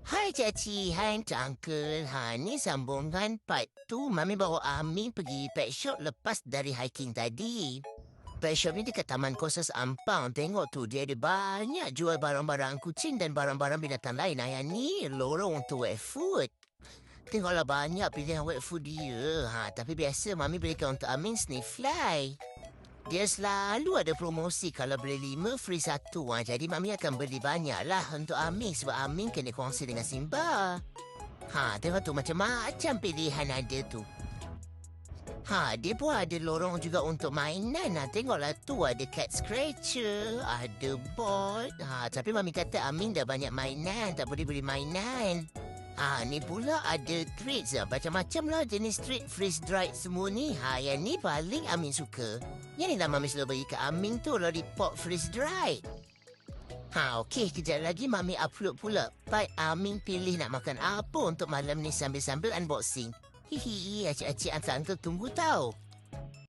Hai Caci, hai Uncle. Ni sambungan part 2. Mami bawa Amin pergi pet shop lepas dari hiking tadi. Pet shop ni dekat Taman Kosas Ampang. Tengok tu, dia ada banyak jual barang-barang kucing dan barang-barang binatang lain. Yang ni lorong untuk wet food. Tengoklah banyak pilihan wet food dia. Tapi biasa Mami belikan untuk Amin sniff fly. Dia selalu ada promosi kalau beli 5 free 1. Jadi Mami akan beli banyak lah untuk Amin sebab Amin kena kongsi dengan Simba. Tengok tu macam-macam pilihan ada tu. Dia pun ada lorong juga untuk mainan. Tengoklah tu ada cat scratcher, ada ball. Tapi Mami kata Amin dah banyak mainan, tak boleh beli mainan. Ni pula ada treats macam-macam lah jenis treat freeze-dried semua ni. Yang ni paling Amin suka. Yang ni lah Mami selalu bagi ke Amin tu, lollipop freeze-dried. Okey, kejap lagi Mami upload pula part Amin pilih nak makan apa untuk malam ni sambil-sambil unboxing. Hihi, acik-acik uncle tunggu tau.